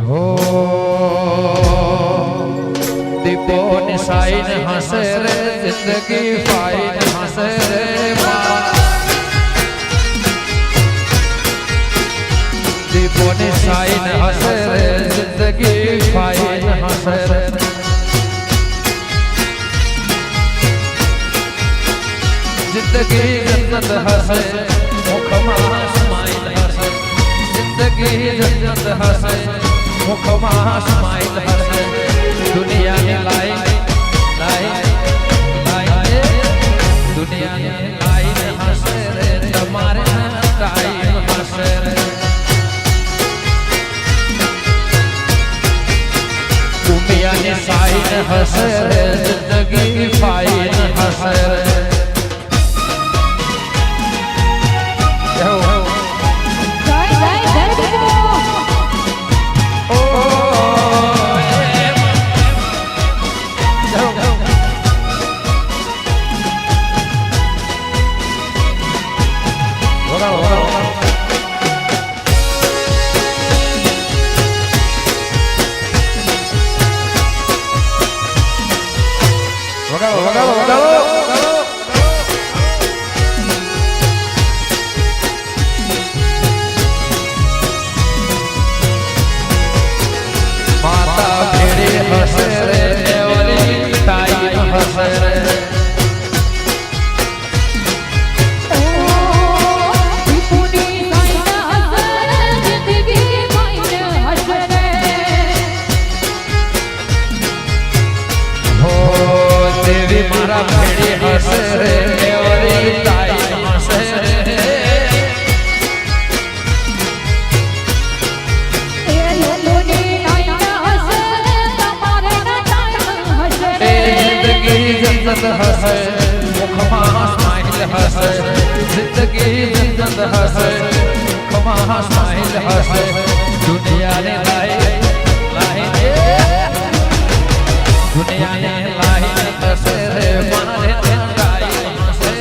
हो दीपो निशाइन हंसे रे जिंदगी फाइन हंसे रे दीपो निशाइन हंसे रे जिंदगी फाइन हंसे रे जिंदगी जन्नत हंसे मुखमा स्माइल हंसे जिंदगी जन्नत हंसे मुखमा स्माइल हंसे दुनिया ने लाई दुनिया ने लाइन हंसे रे तुम्हारे टाइम हंसे रे दुनिया ने साइन हंसे रे जिंदगी फाइन हंसे रे माता भेड़े हंसे रे देवरी टाइम हंसे रे मारा भेड़ी हंसे रे देवरी टाइम हंसे रे जिंदगी जन्नत हंसे मुखमा स्माइल हंसे जिंदगी जन्नत हंसे मुखमा स्माइल हंसे दुनिया ने लाई दुनिया ने लाई हंसे रे मारे टाइम हंसे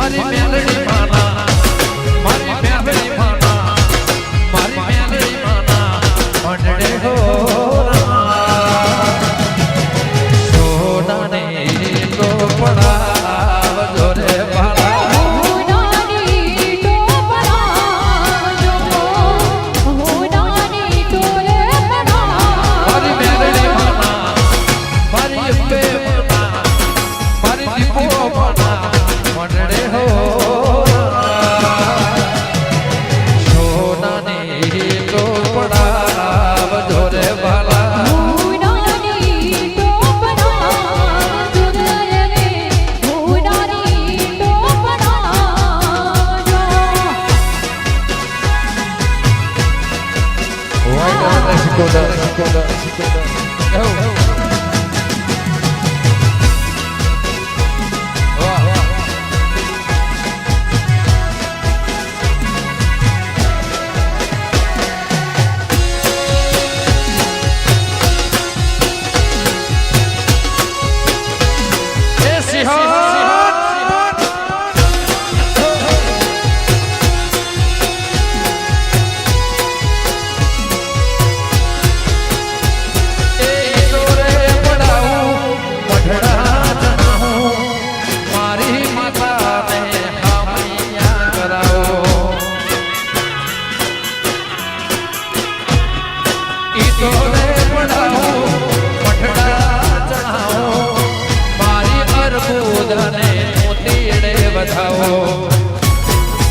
મારી મેલડી માના મારી મેલડી માના મારી મેલડી માના મંડળે હો સોનાને તો પડાવ જોરે વાલા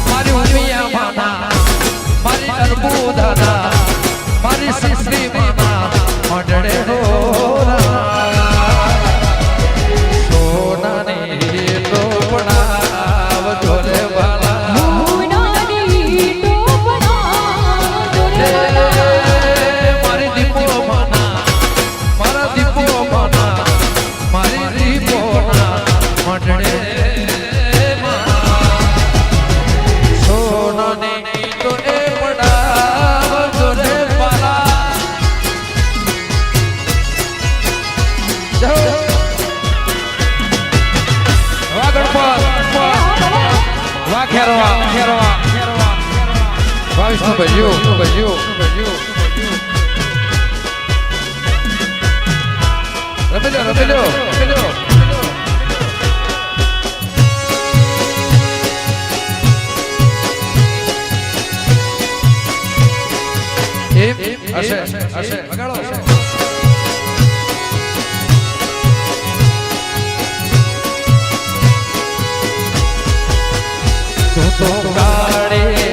મારી ઉમિયા માના મારી અર્બુદાના મારી સંસ્કૃતિ માના મંડળે હો સોનાને તો પડાવ જોરે વાલા મારી દીપો માના મારા દીપો માના મારી દીપોના મંડળે Visto beijo, beijo, beijo. Rapidão, rapidão, rapidão. Achei, agora. Tu tocare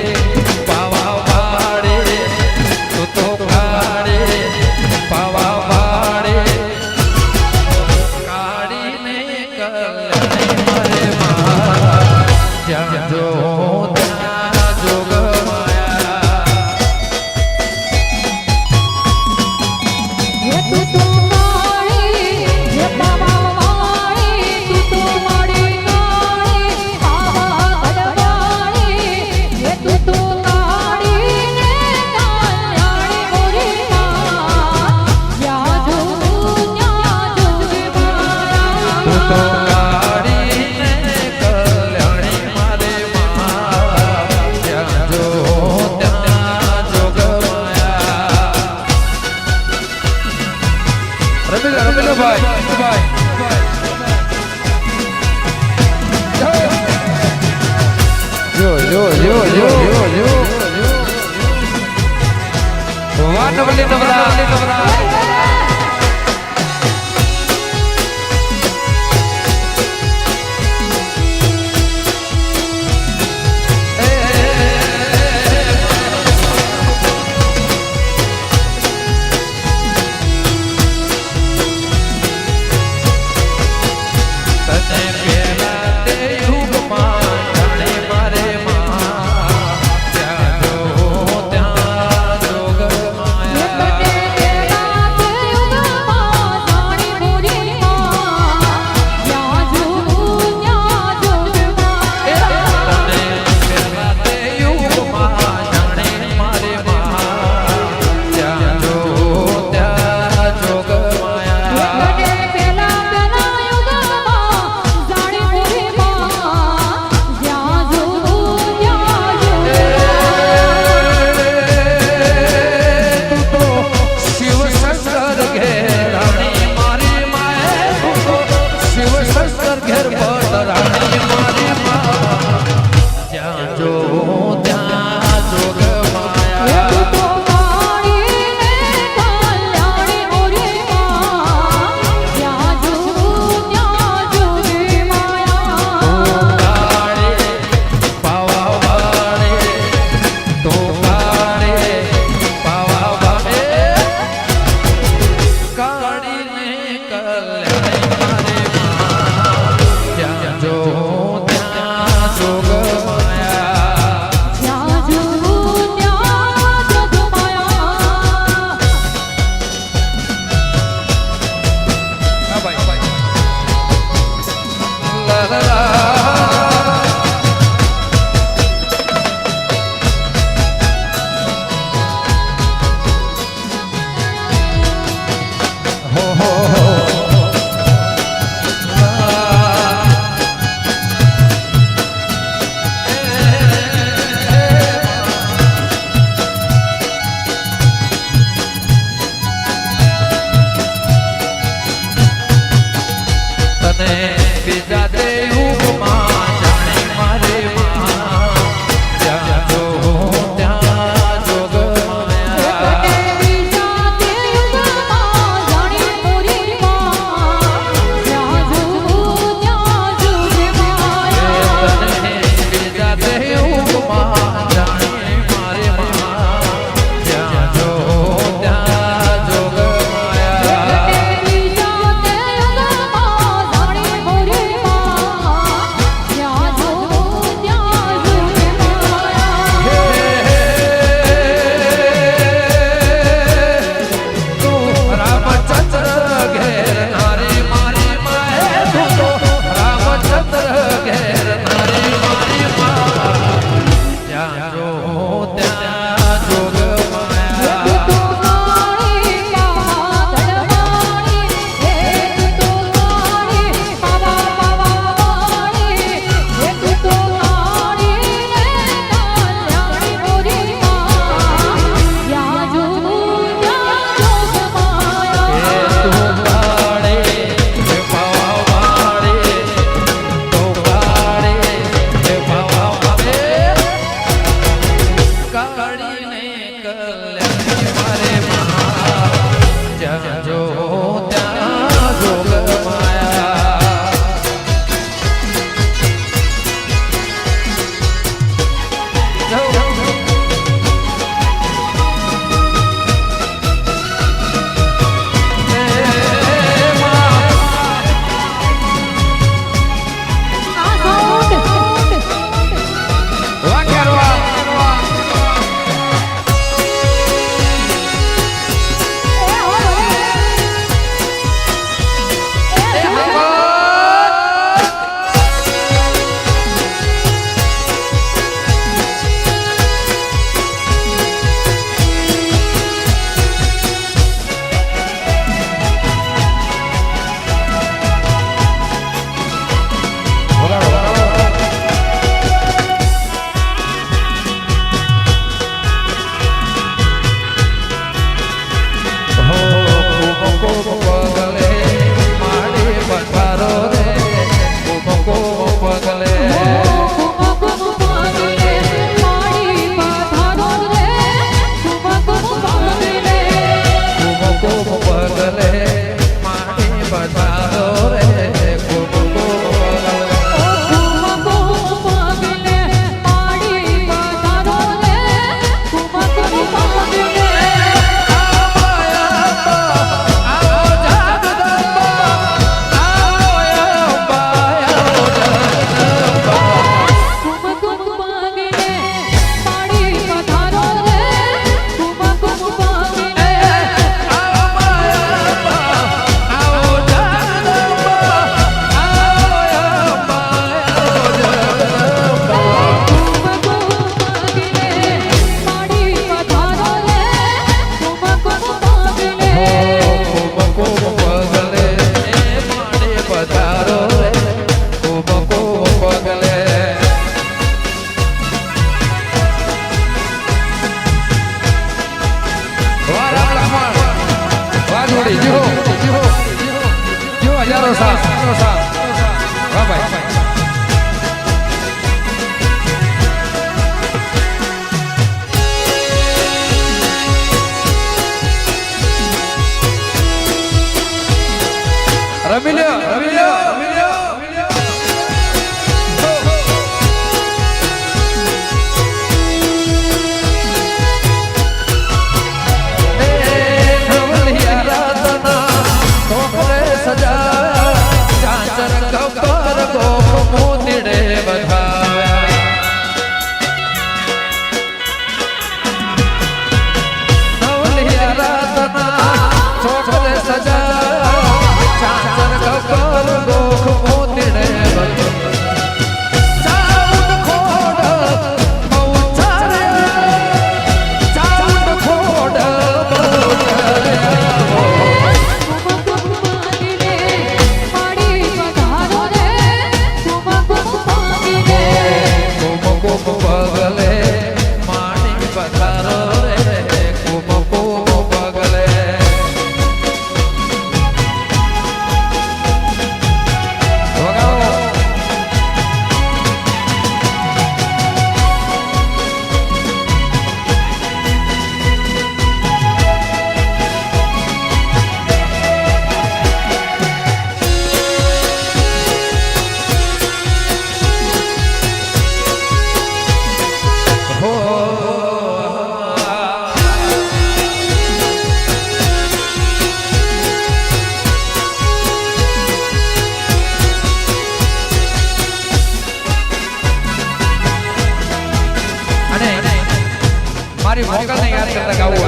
મારી મોકલને યાદ કરતા ગાવું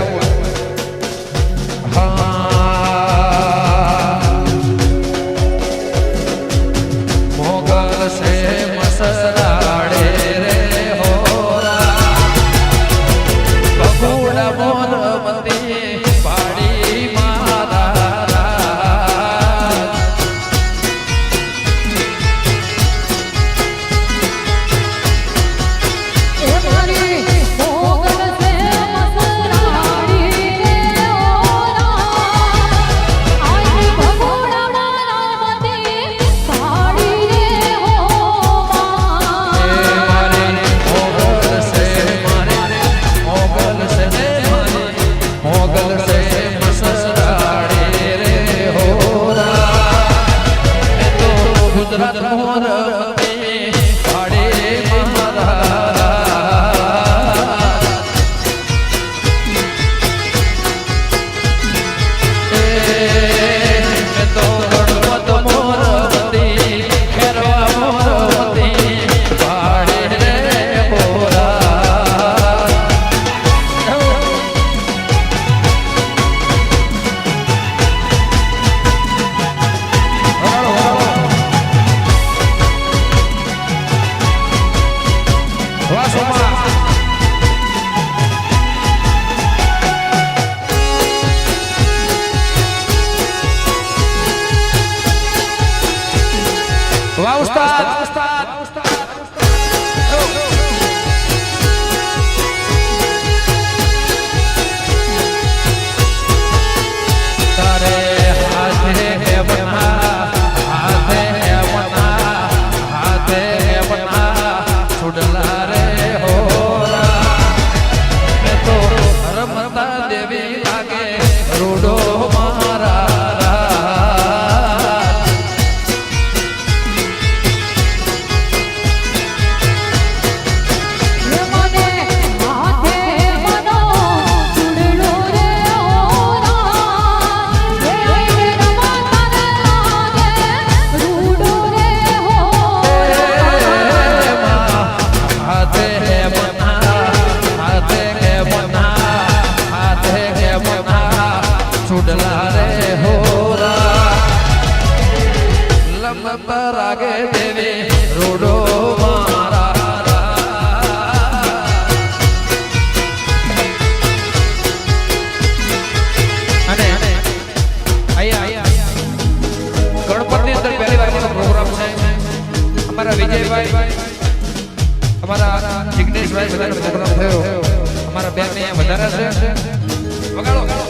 મોગલ સે મસરાડે રે હોરા બગુડા મોરમતી પાડી મારા વાહ ઉસ્તાદ તારે હાથે હે બના હાથે હે બના હાથે હે બના છોડલા રે હોરા મે તો રમતા દેવી લાગે રોડો મારા રાગે દેવી રોડો મારા અને અહીંયા ગણપતિ અંદર પહેલી વાર પ્રોગ્રામ છે અમારા વિજયભાઈ અમારા જિગ્નેશભાઈ બધાનો પ્રોગ્રામ થયો અમારા બેન અહીંયા વધારે છે વગાડો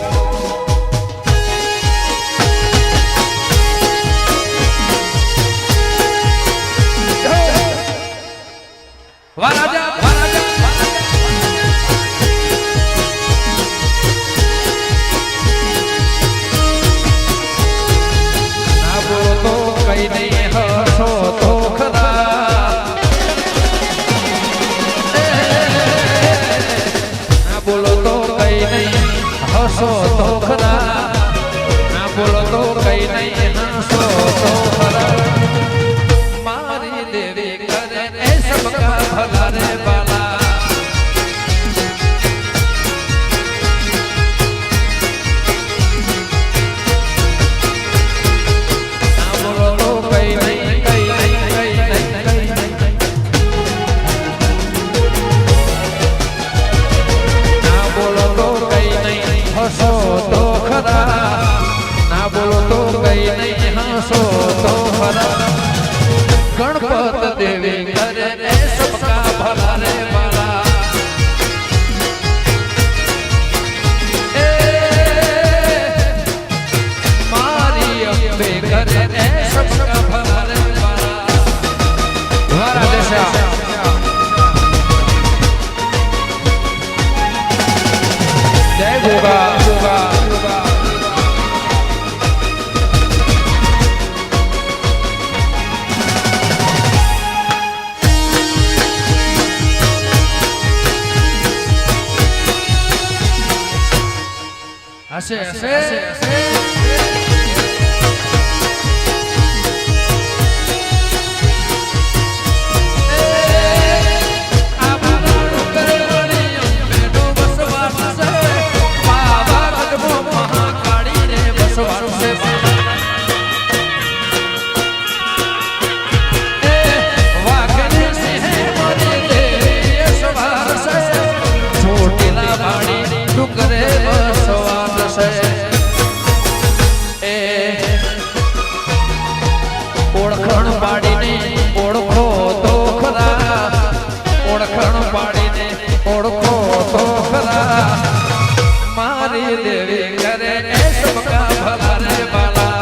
વાહ રાજા વાહ રાજા ના બોલો તો કઈ નહીં હસો તો ખરા ના બોલો તો કઈ નહીં હસો તો ખરા ના બોલો તો કઈ નહીં હસો તો ખરા મારી દેવી કરે એ સબકા ભલા રે બાલા ના બોલો તો કઈ નહીં કઈ નહીં કઈ નહીં કઈ નહીં ના બોલો તો કઈ નહીં હસો તો ખરા ના બોલો તો કઈ નહીં હસો તો ખરા ગણપત દેવી કરે રે સબકા ભલા રે બાલા એ મારી અંબે કરે રે સબકા ભલા રે બાલા વારા દેશા જય ગોગા ગોગા હશે હશે આ ઓળખાણ પાડીને ઓળખો તો ખરા મારી દેવી કરે એ સબકા ભલા રે બાલા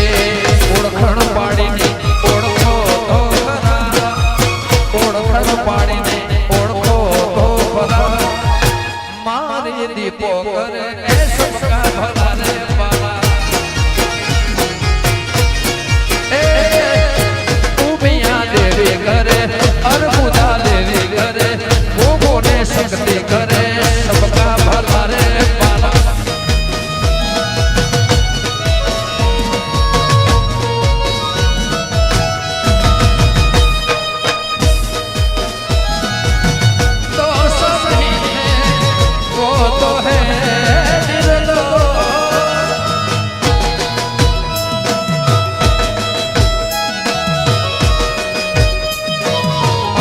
એ ઓળખાણ પાડીને ઓળખો તો ખરા ઓળખાણ પાડીને ઓળખો તો ખરા મારી દીપો કરે એ સબકા ભલા રે બાલા करे अर्बुदा देवी करे वो ने शक्ति करे सबका भला रे बाला तो सब ही है वो तो है निर्दोष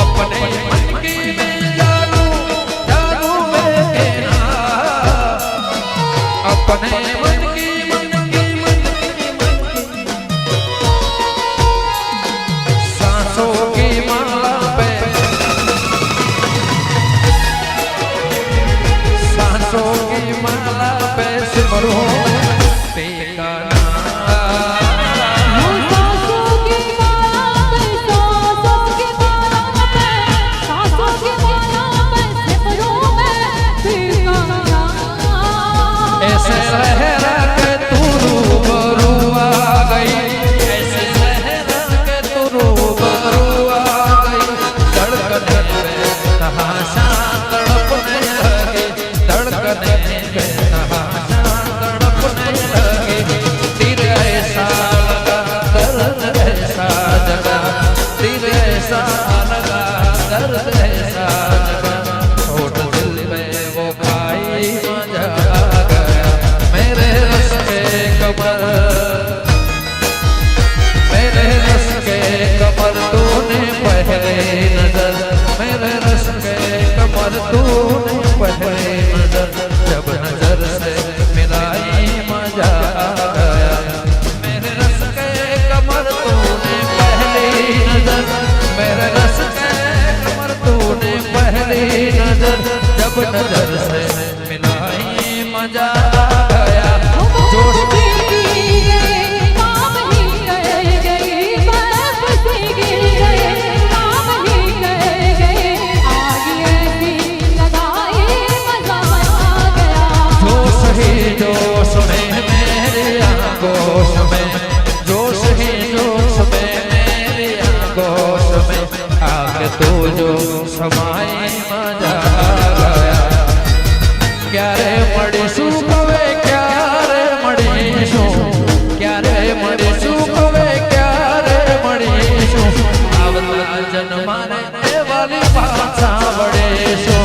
अपने मन की सांसों की माला पे सांसों की माला पे सिमरो तेरा तूने पहले नजर जब नजर से मिलाई मजा आ गया मेरे रस के कमर तूने पहली नजर मेरे रस के कमर तूने पहली नजर जब नजर से मिलाई मजा आ गया जोश जोश में मेरे आगोश में जोश ही जोश में मेरे आगोश में आके तू जो समाई मजा आ गया क्या रे मड़ीशू कवे क्या रे मड़ीशू क्या रे मड़ीशू कवे क्या रे मड़ीशू आवता जन्मा रे वाली भाषा बड़ेशू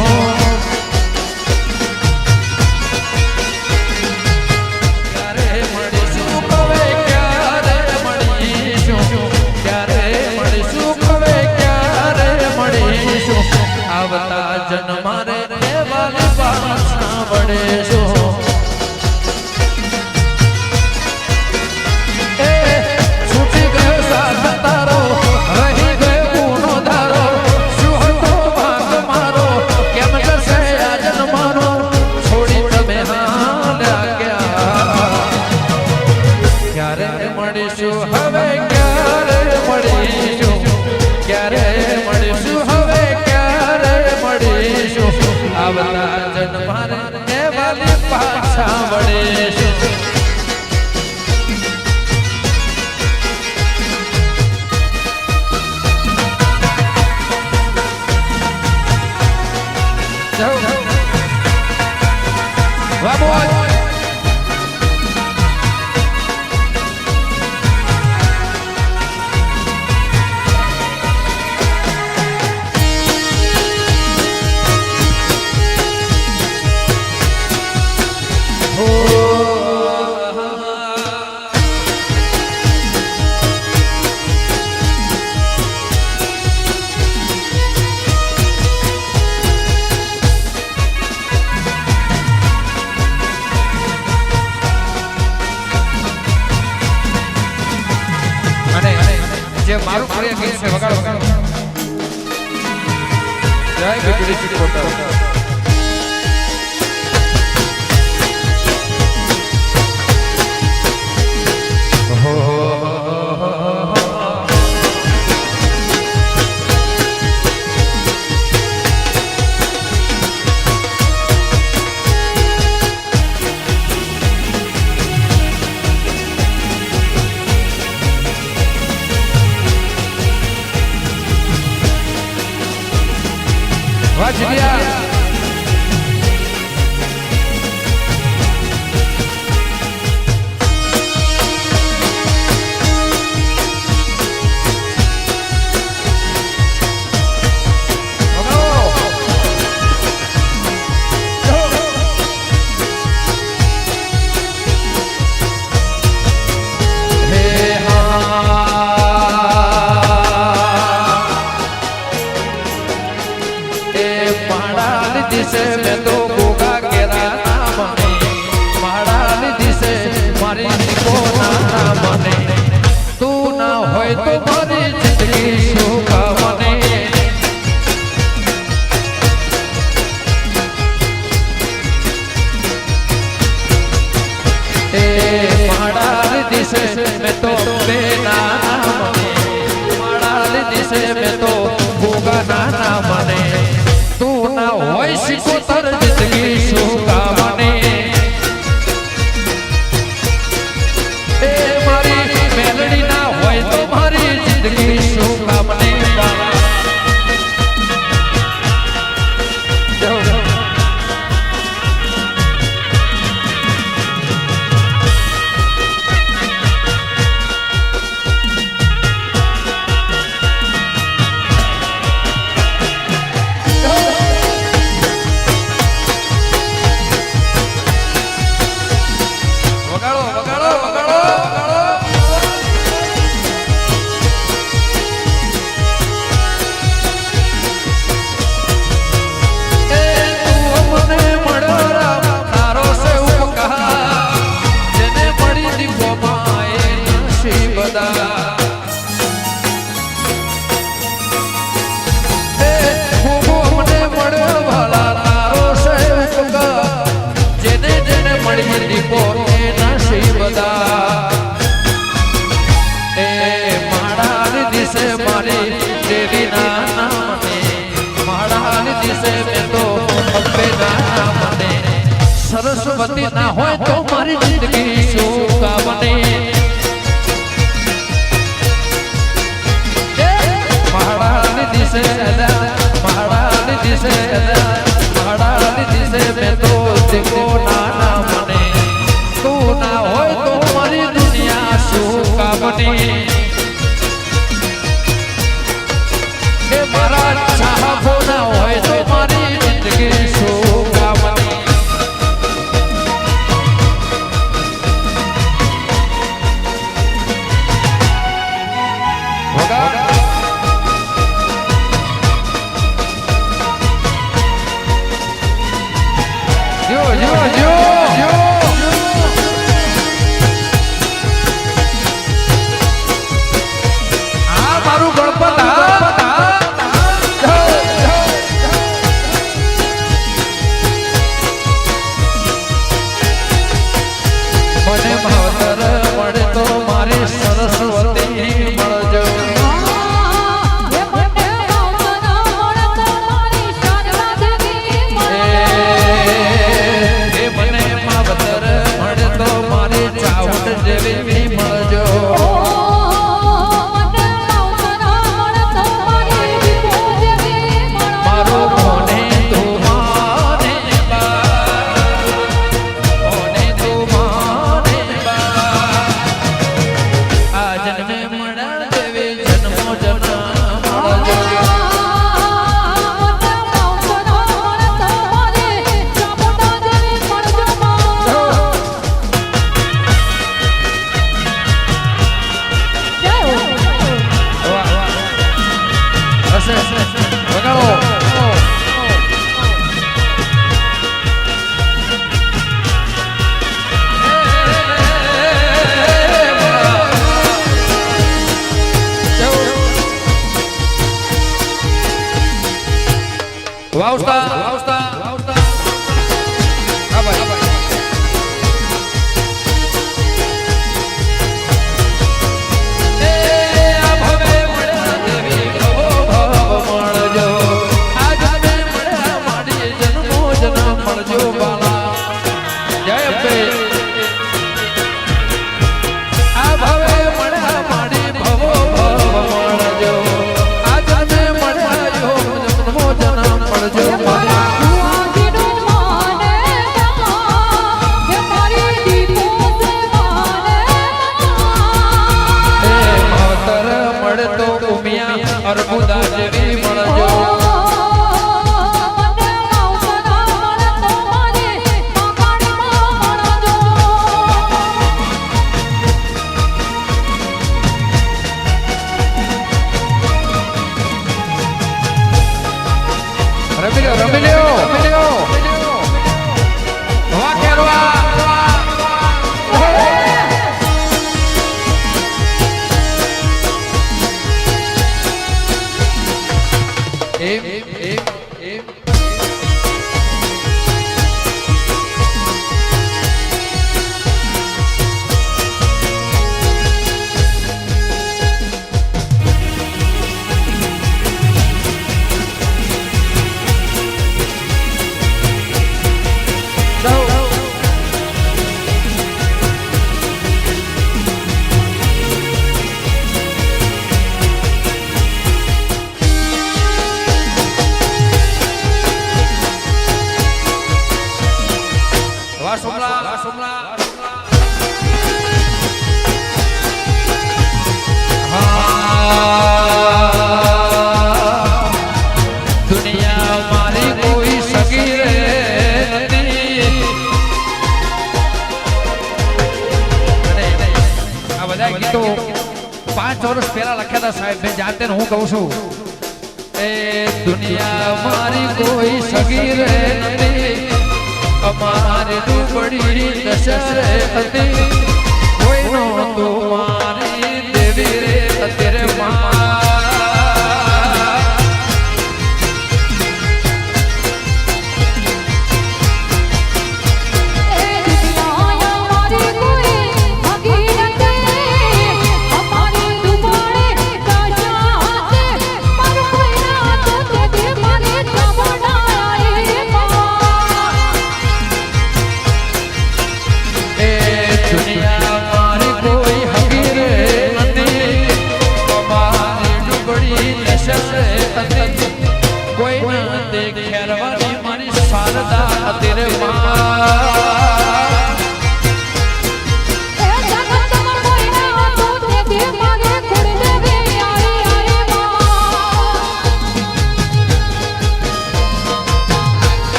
आवता जन्मा रे वाली भाषा बड़ेशो छूटी गयो साथ तारो रही गयो गुनो धारो શું હતો ભાગ મારો કેમ જશે આ જન્માનો છોડી તમે હાલ્યા ક્યારે મળીશું હવે ક્યારે મળીશું ક્યારે મળીશું હવે आवता जन्मा रे वाली भाषा बड़ेशो જે મારું પ્રિય ગીત છે વગાડો જય બીકડી ચિકોતર વાજિયા दिसे मैं तो गोगा केरा ना मने माड़ा दिसे मारी को ना मने तू ना होय तो मारी जिंदगी शोका मने ए माड़ा दिसे मैं तो बेना मने माड़ा दिसे मैं तो गोगा ना मने होय सिकोतर जिंदगी शोका मने ए मारी मेलडी ना होय तो मारी जिंदगी शोका मने सरस्वती ना होय तो मारी जिंदगी शोका बने महारानी दिसे महारानी दिसे महारानी दिसे मैं तो देखो ना मने तू ना होय तो मारी दुनिया शोका बने के मारा चाहबो ना होय तो मारी जिंदगी शोका बने મિલ્યો વાહ કેરવા એમ દુનિયા મારી કોઈ સગી રે નથી. આ બધા ગીતો 5 વર્ષ પહેલા લખ્યા હતા સાહેબ. મેં જાતે હું કહું છું એ દુનિયા મારી કોઈ સગી રે નથી. અમારી ડૂબડી દશરે હતી. કોઈનો તો મારી દેવી રે અત્યારે तेरे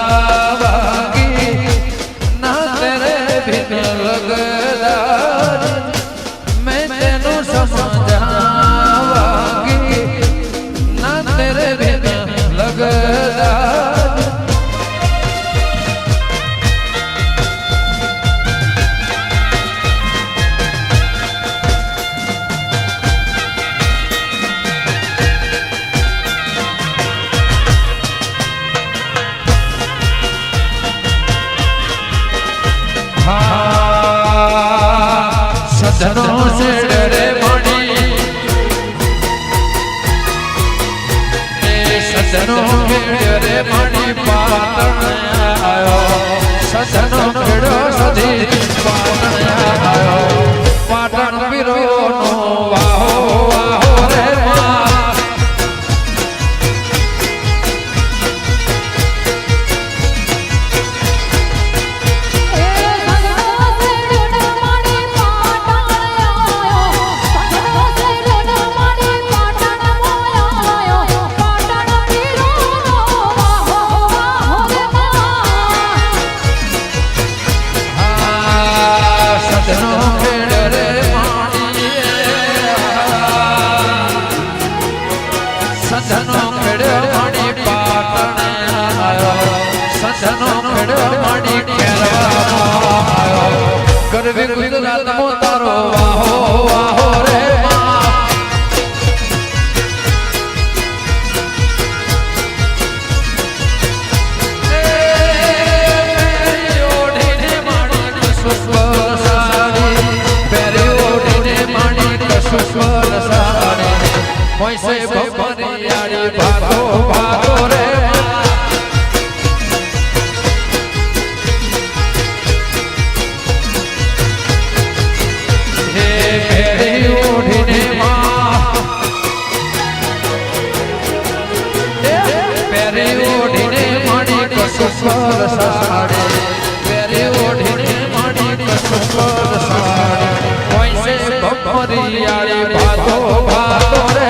समझावागी ना तेरे बिन लगदार. मैं तेनू समझावागी ना तेरे बिन लगदार. सजनों से डरे मणि सजनों के डरे मणि पातन आयो. सजनों केड़ो सदी पातन आयो. पाटण वीरो नो वाहो वाहो रे सजनों खेड़ो मणि पाटण आयो. सजनों खेड़ो मणि केरवा आयो. गरवी गुजरात मो तारो वाहो वाहो रे से बबरियाड़ी भागो भागो रे हे मेरी ओढ़ने माँ मेरी ओढ़ने माड़ी कसुकर साड़ी. मेरी ओढ़ने माड़ी कसुकर साड़ी. वैसे बबरियाड़ी भागो भागो रे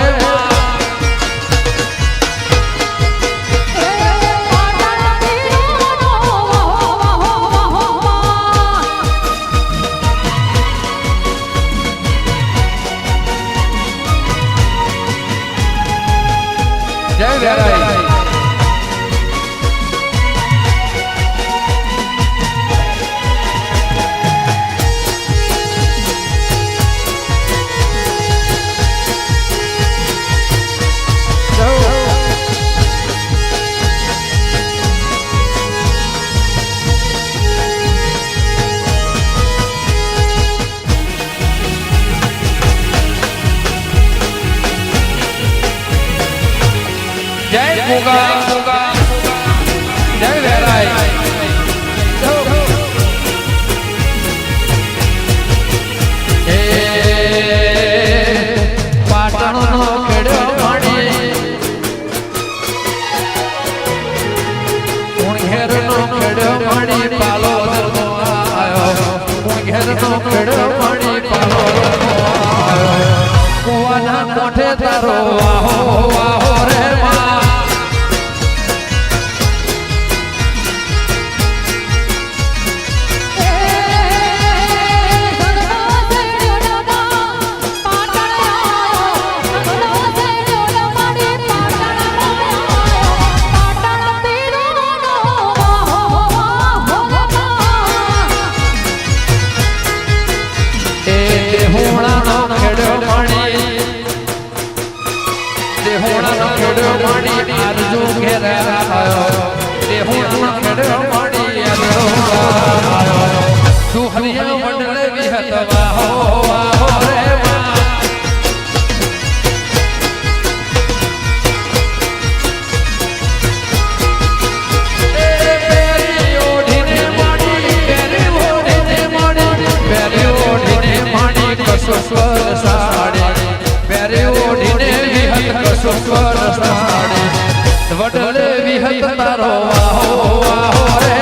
ખેડો મણી પાલો કુવાના કોઠે તારો વાહો વાહો રે માં વડલે વિહત તારો વાહો વાહો રે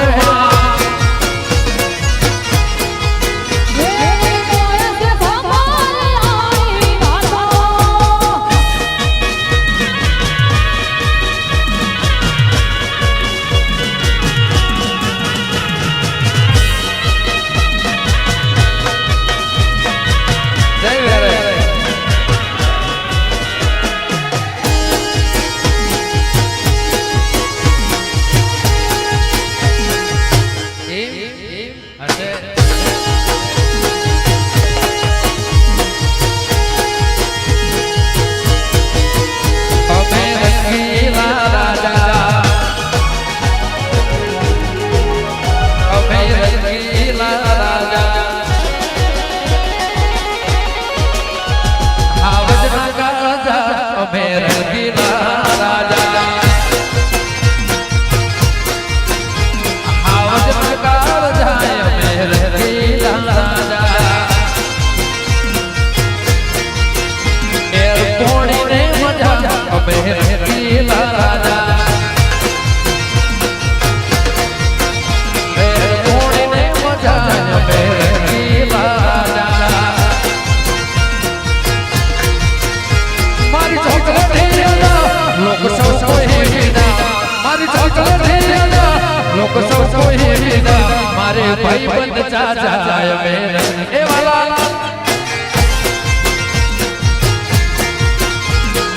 મારે ભાઈ બંધ ચાચાય મેરે એ વાલા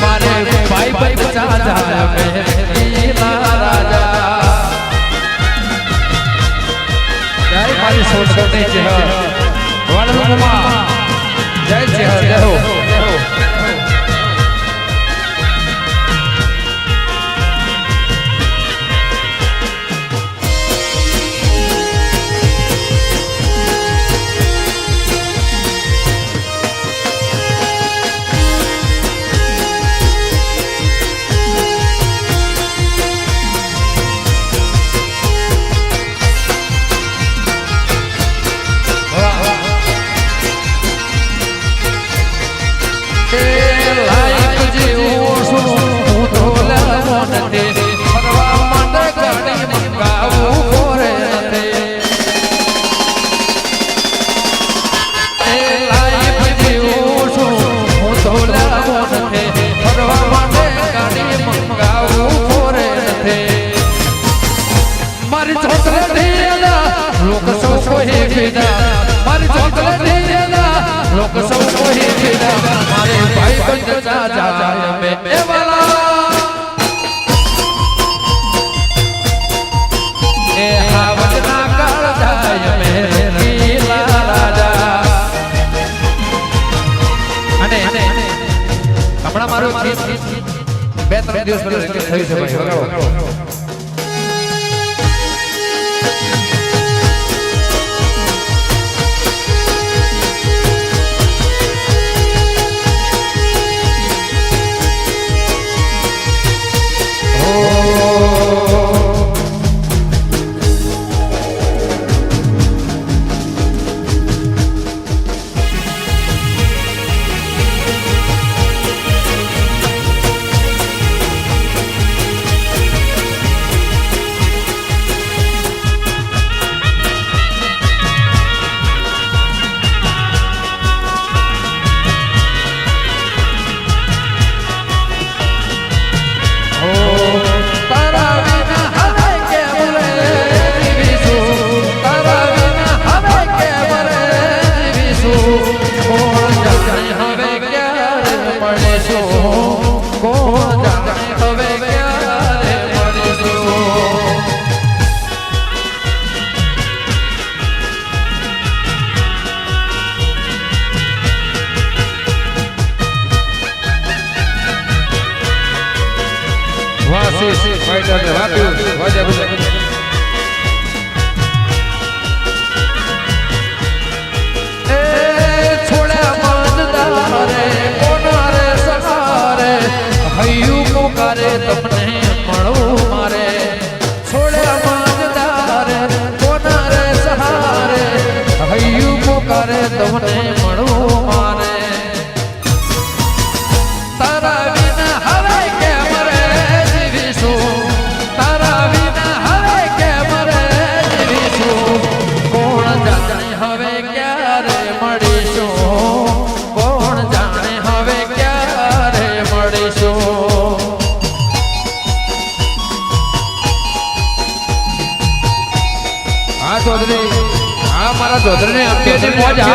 મારે ભાઈ બંધ ચાચાય મેરે ઈલા રાજા જય મારી સોસોટી છે વડલુમાં જય છે જય હો મારે ભાઈ બંધ ચાચાય મેરે વાલા એ હાવજના કાળ જાય મેરે ઈલા રાજા અને હમણાં મારું 2-3 દિવસ પહેલા થયું છે ભાઈ વગાડો ફાઈટર ને વાપ્યું વાજા ગુજરાત તમને મળવું મારે છોડ્યા માંગદારે કોના રે સહારે હૈયું પોકારે તમને મળવું મારે તારા વિના હવે કેમ રે જીવીશું તારા વિના હવે કેમ રે જીવીશું કોણ જાણે હવે ક્યારે મળીશું કોણ જાણે હવે ક્યારે મળીશું चौधरी हाँ मारा चौधरी ने अपने से मौजा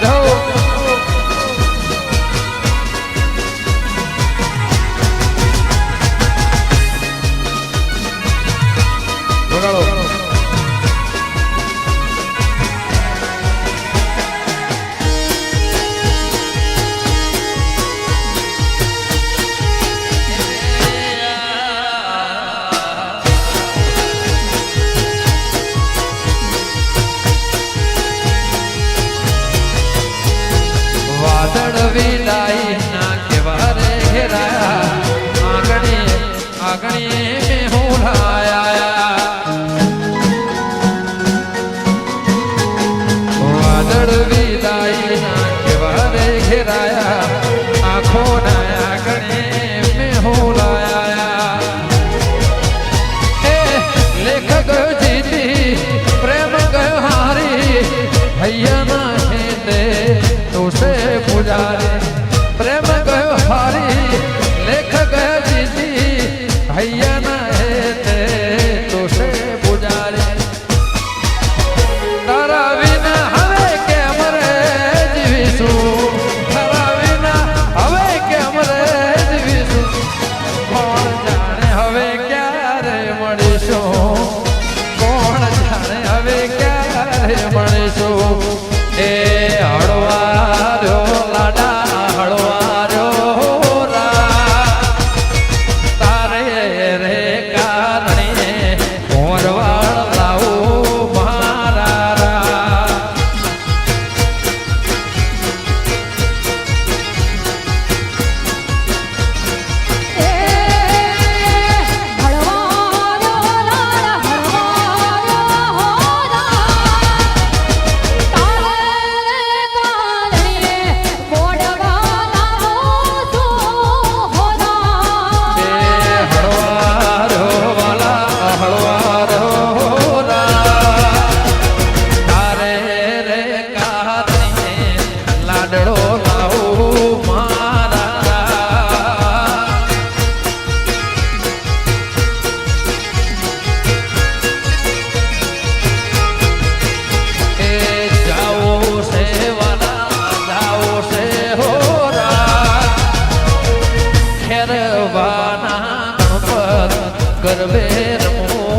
रहो बगाड़ो विदाई ना केवारे घेराया आगणी में हुलाया वादड़ विदाई ना केवारे घेराया आँखों ना आगणी में हुलाया लेखक जीती प्रेम गयो हारी भैया ना खेते तुसे पुजारे प्रेम गयो हारी लेख गयो जीती भैया न हेते तुसे पुजारे तारा विना हवे केम रे जीवीशु तारा विना हवे केम रे जीवीशु कोण जाने हवे क्यारे मळीशु कोण जाने हवे क्यारे मळीशु ए हळवा ગરબે રમો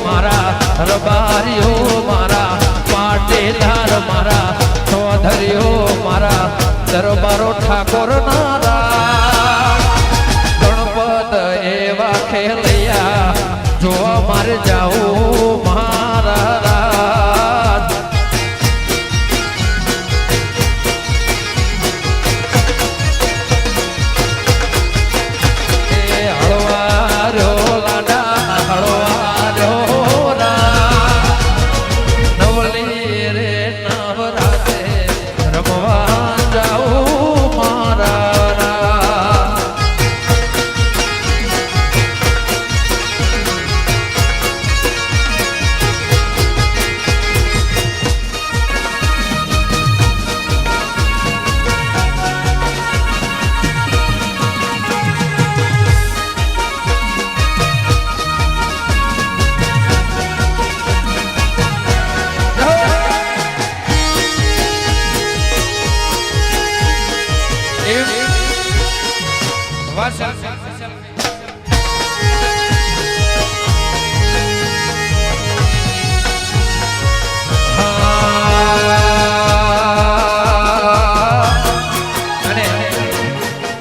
મારા રબારીઓ મારા પાટેદાર મારા ચૌધરીઓ મારા દરબારો ઠાકોર નારા ગણપત એવા ખેલૈયા જોવા મારે જાવું મારા રમવા જાઉં મારા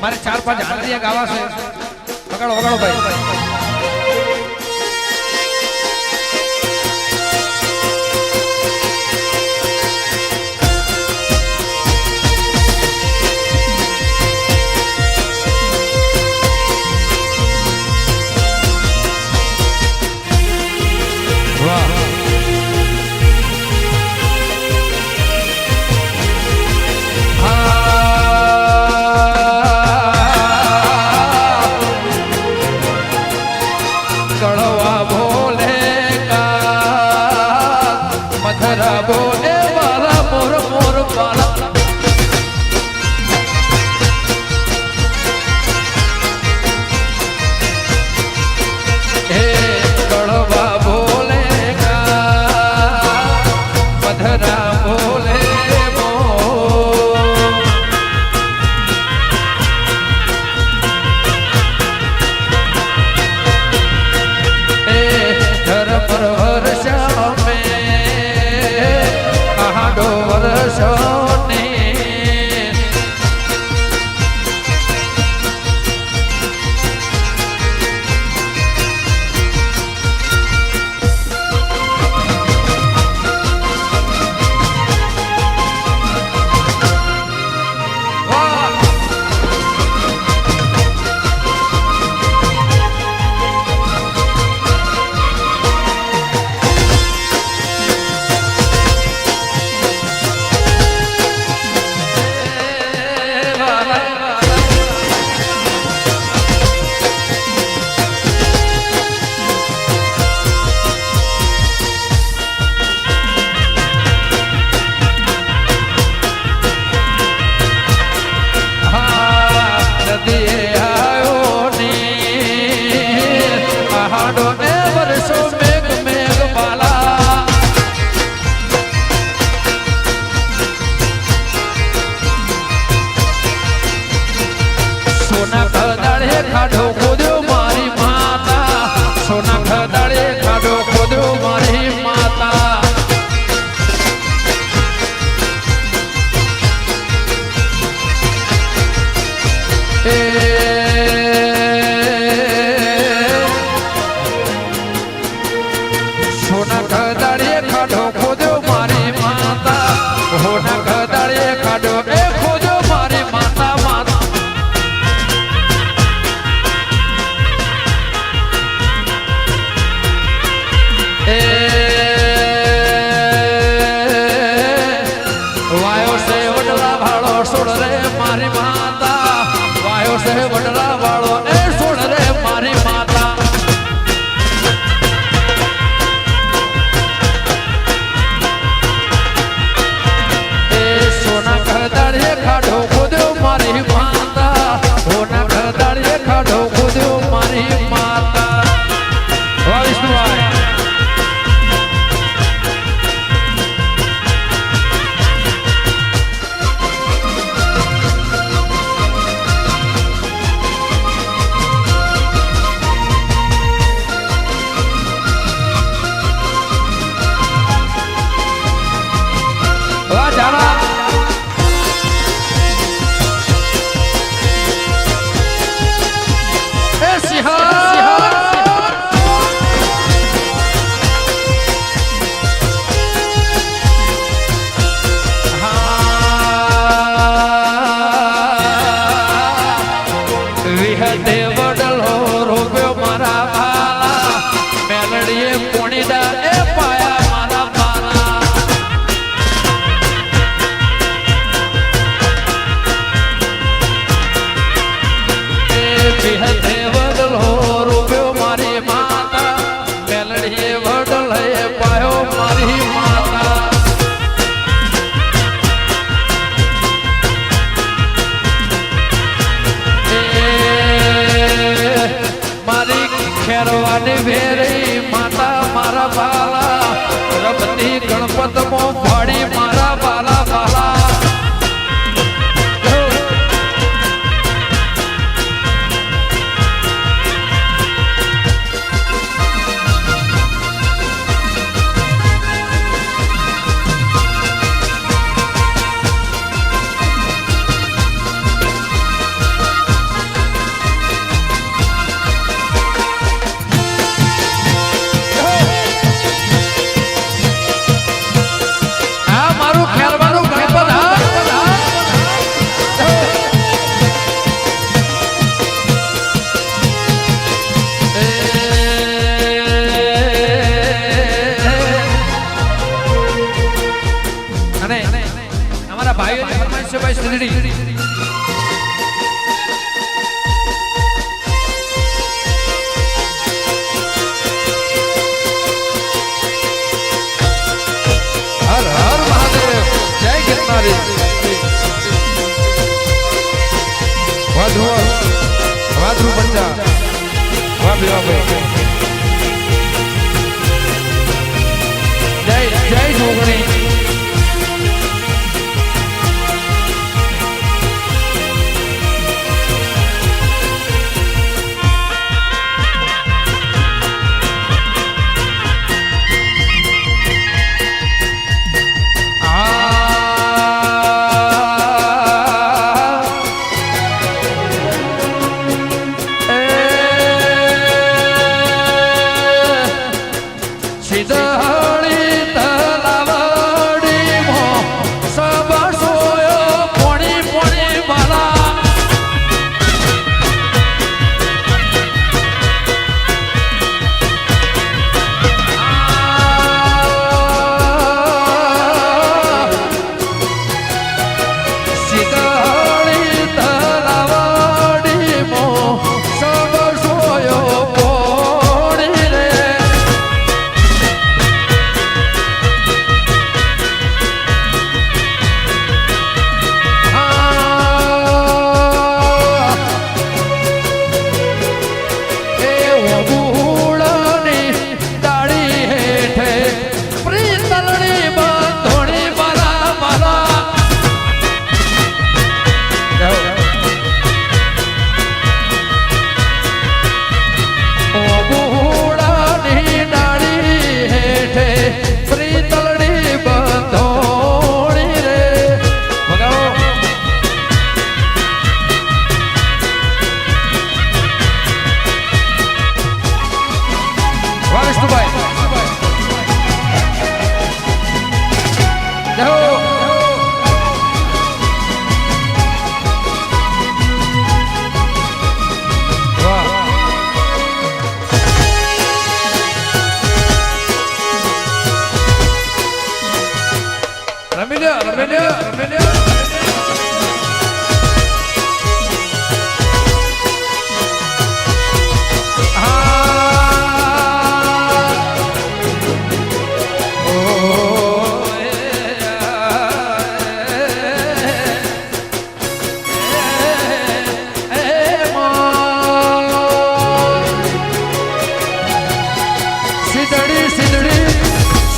મારે 4-5 હાલરિયા ગાવા છે. વગાડો વગાડો ભાઈ. ખેરવાની ભેરી માતા મારા બાલા રબતી ગણપત મો ફાડી મારા બાલા બાલા નરસિંહભાઈ સિંધડી હર હર મહાદેવ જય ગિરનારી વાધુ પંચા વાભી વાભી જય જોગણી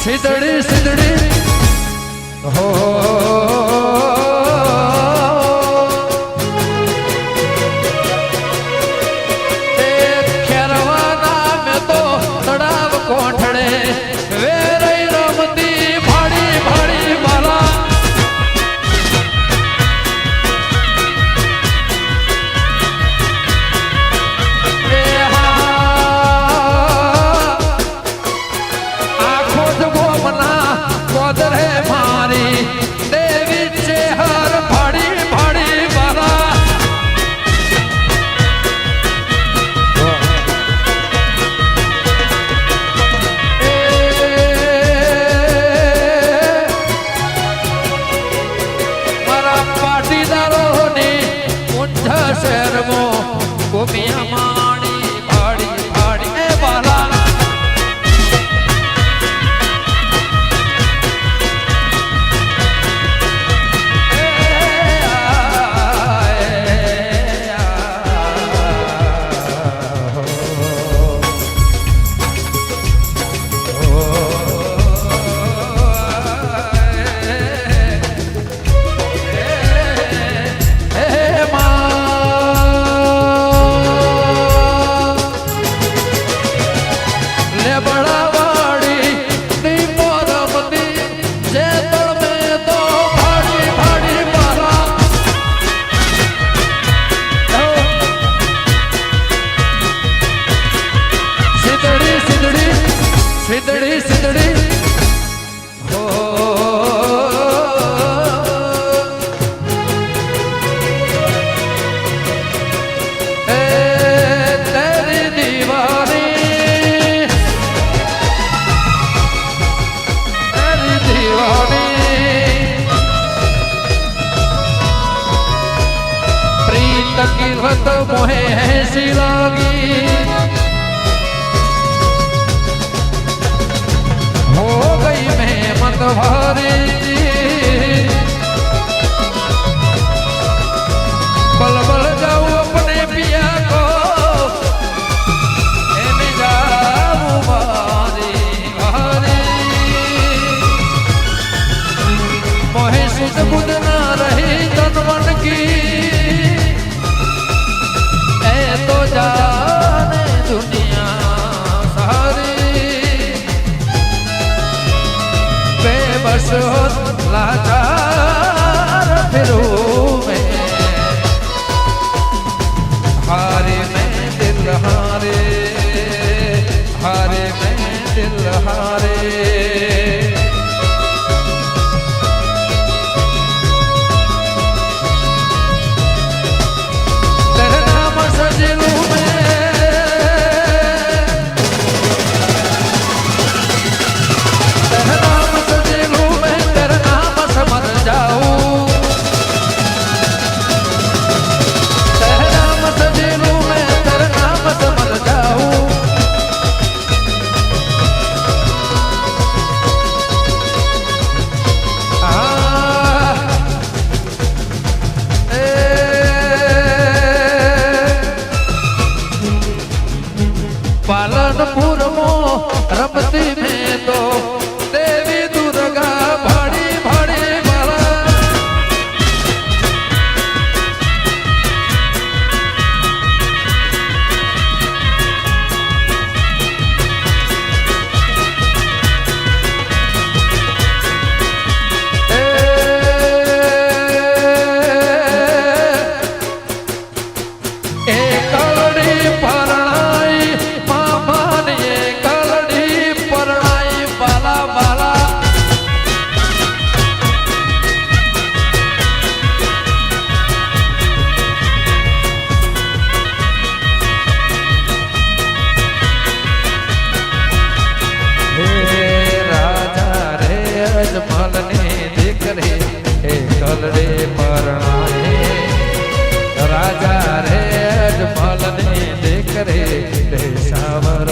સિંધડી સિંધડી હો ખેરવાના મેં તો તળાવ કોઠડે વેરઈ રમતી ભાડી ભાડી મારા तकीरत मोहे ऐसी लगी हो गई मैं मत भारी बल बल जाऊं अपने पिया को मैं जाऊं भारी भारी मोहे सुध बुध ना रही तन मन की तो जाने दुनिया सारी बेबस हो लाचार फिरूं मैं हारे मैं दिल हारे हारे मैं दिल हारे पालनपुर मो रमती में तो देवी दुर्गा भाड़ी भाड़ी बाला कलड़े परणाए राजा रे अजमल ने देख रे देशावर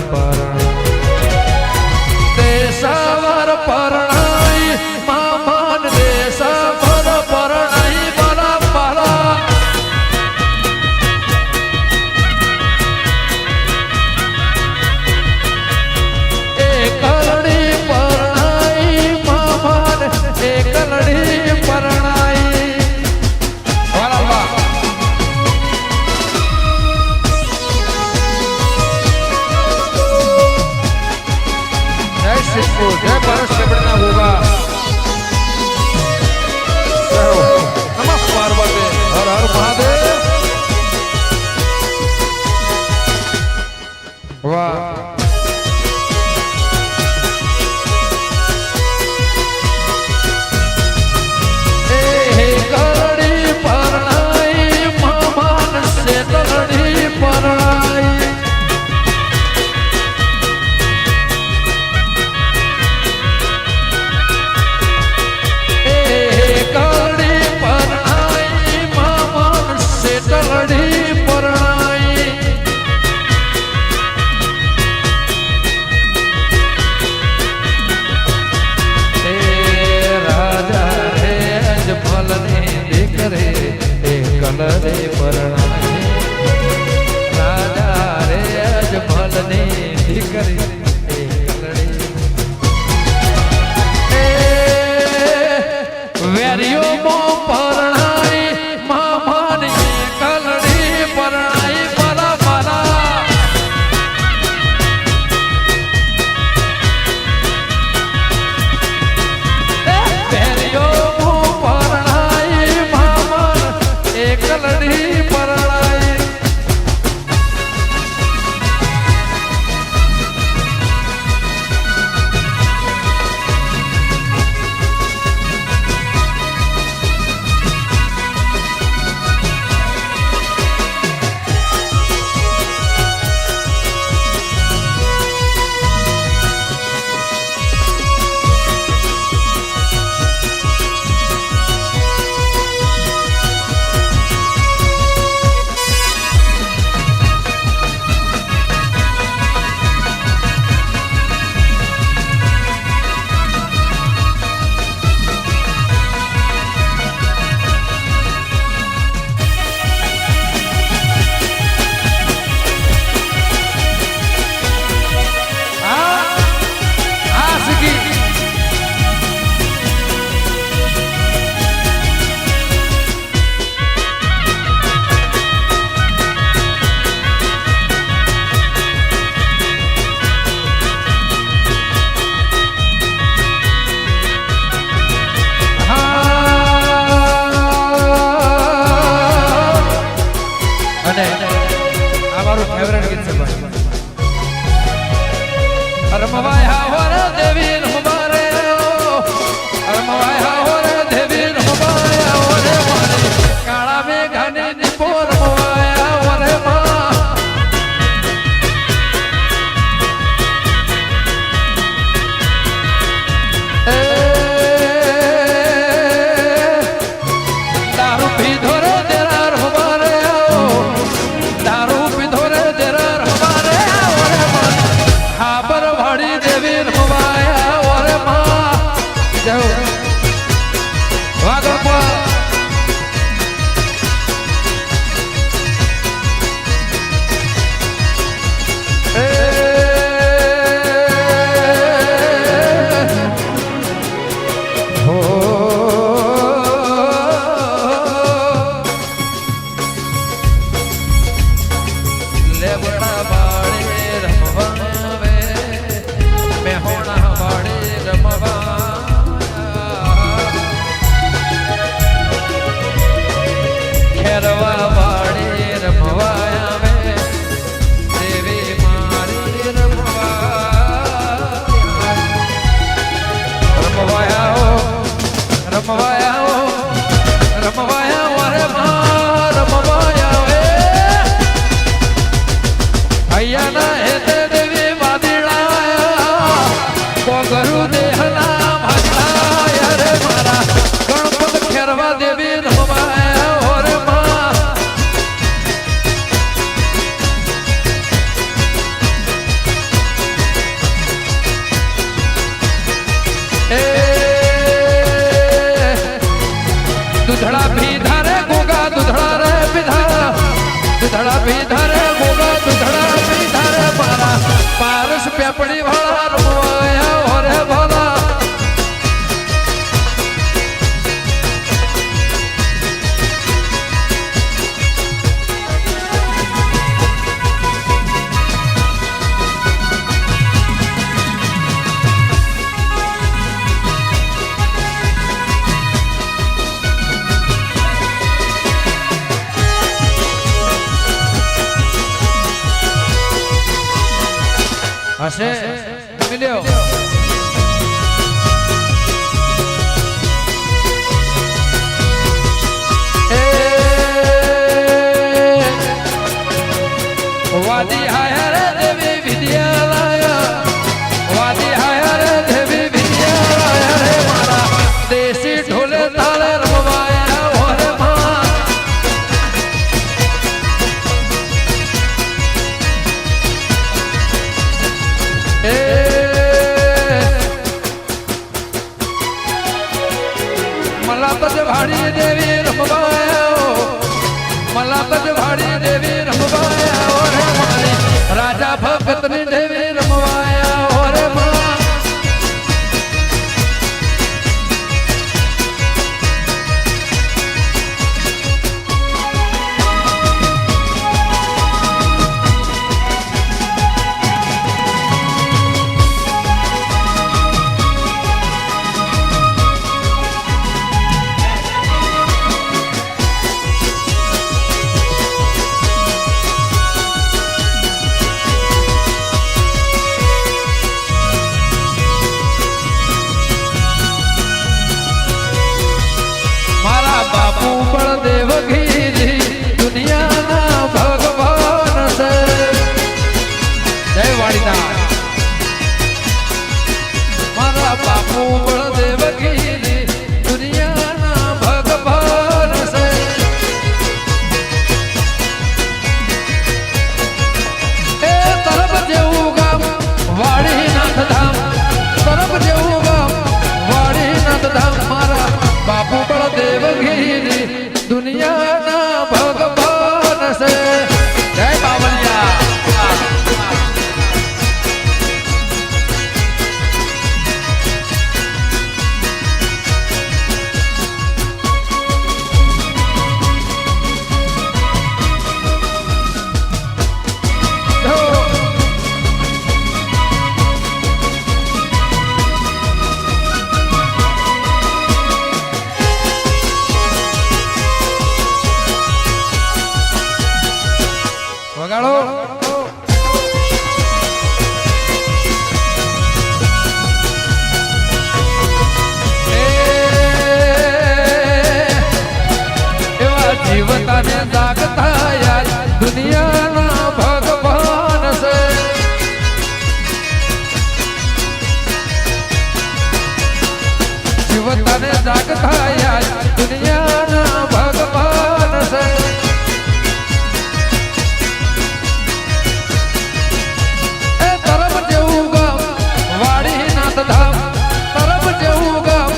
परणाई मामान देशावर परणाई बला बला एक कलड़ी परणाई मामान एक कलड़ी परणाई जय परस कपड़ना होगा नमः पार्वती हर हर महादेव वाह कलड़ी परणाई मामान से कलड़ी परणाई कलरे परणाए राजा रे अजमल ने दिकरी कलड़ी वेरियो मो परणाई मामान कलड़ी परणाई बला बला वेरियो मो परणाई मामान कलड़ी पर અને આ મારું ફેવરેટ ગીત છે ભાઈ. રમવાય હોર દેવી રમવારે રમવાય હોર દેવી રમવાય હોર મારી કાળા મેઘાની દીપો રમવાય હોર માં દારૂ પીધો રે તેરા રમવારે દારૂ પીધો રે તેરા રમવારે હોર માં ખાબર વાળી દેવી રમવાય હોર માં જય વાગર પર દૂધડા પીધા રે ગોગા દૂધડા રે પીધા દૂધડા પીધા રે ગોગા દૂધડા પીધા રે મારા પારસ પેપડી વાળા રમવાયા હોરે ભલા હશે મિલ્યો વાદી હાય રે દેવી વિદ્યાલય વાદી હાય રે દેવી વિદ્યાલય રે મારા દેશી ઢોલે તાળે રમવાયા હોરે માં मला तज भाड़ी देवी रमवाया मला तज भाड़ी देवी रमवाया और हमारी राजा भगतनी देवी रमवाया और मां बापू बलदेव घीरी दुनिया ना भगवान से जय वाणीदा मारा बापू बलदेव घीरी दुनिया ना भगवान से ए तरफ जेवू गाम वाड़ी नाथ धाम तरफ जेवू गाम वाड़ी नाथ धाम मारा बापू बलदेव घीरी दुनिया ना भगवान से जय बावलिया વગાડો એવા જીવતાને જાગતા યાર દુનિયાના ભગવાન છે જીવતાને જાગતા યાર દુનિયાના ભગવાન છે એ તરફ જેવું ગામ વાડીનાથ ધામ તરફ જેવું ગામ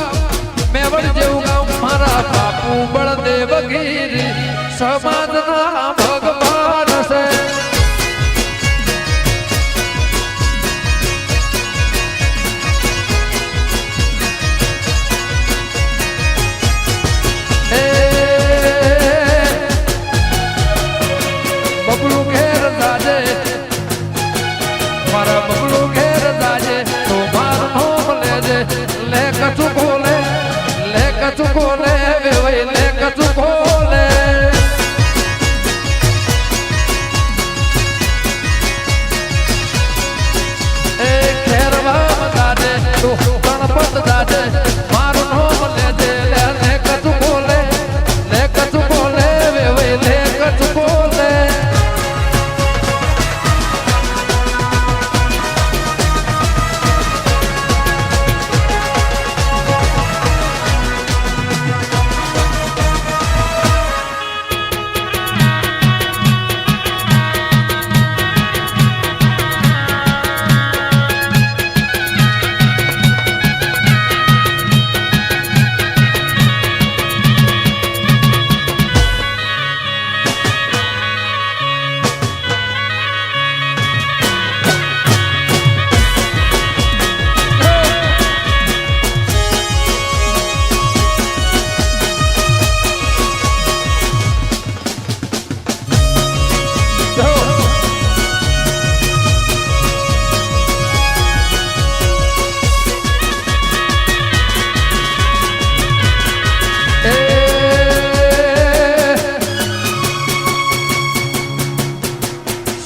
મેવડ જેવું ગામ મારા બાપુ બળદેવ ગીરી સમાજના ભગવાન છે બબલુ ઘેર દાજે મારા બબલુ ઘેર દાજે તો મારું નામ લેજે લે કચું ખોલે લે કચું ખોલે વેવાઈ લે કચું ખોલે એ ખેરવા દાજે તો ગણપત દાજે મારું નામ લેજે લે કચું ખોલે લે કચું ખોલે વેવાઈ લે કચું ખોલે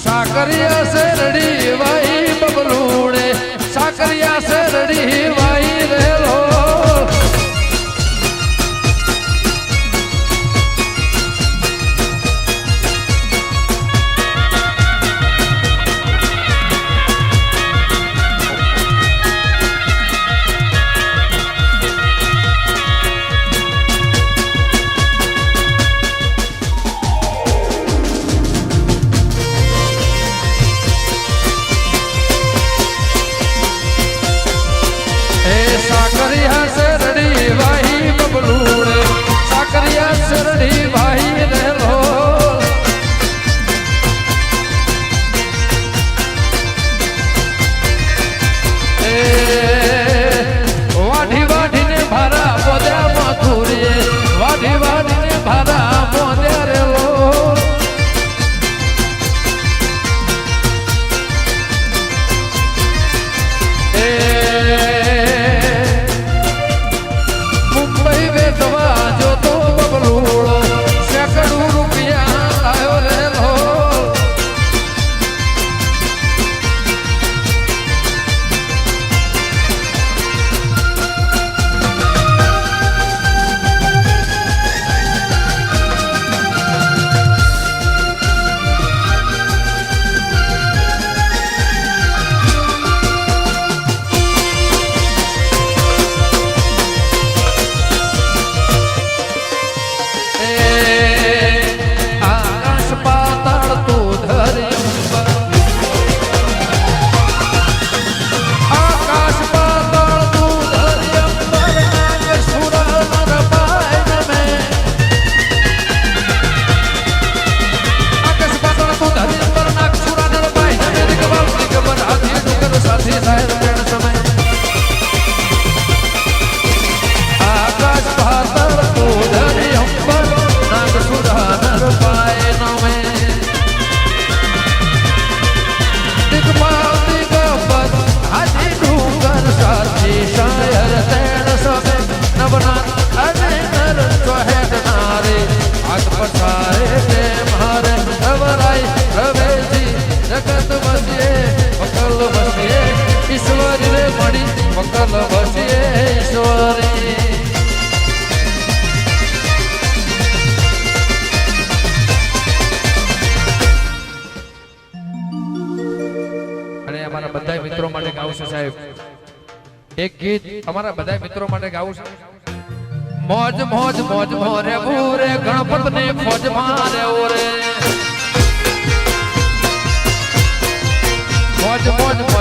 સાકરિયા શેરડી વાઈ બબલુડે સાકરિયા શેરડી વાઈ રેલો અમારા બધા મિત્રો માટે ગાવું છે સાહેબ એક ગીત અમારા બધા મિત્રો માટે ગાવું છે મોજ મોજ મોજ મોરે મોરે ગણપત ને ફોજ મારે ઓરે મોજ મોજ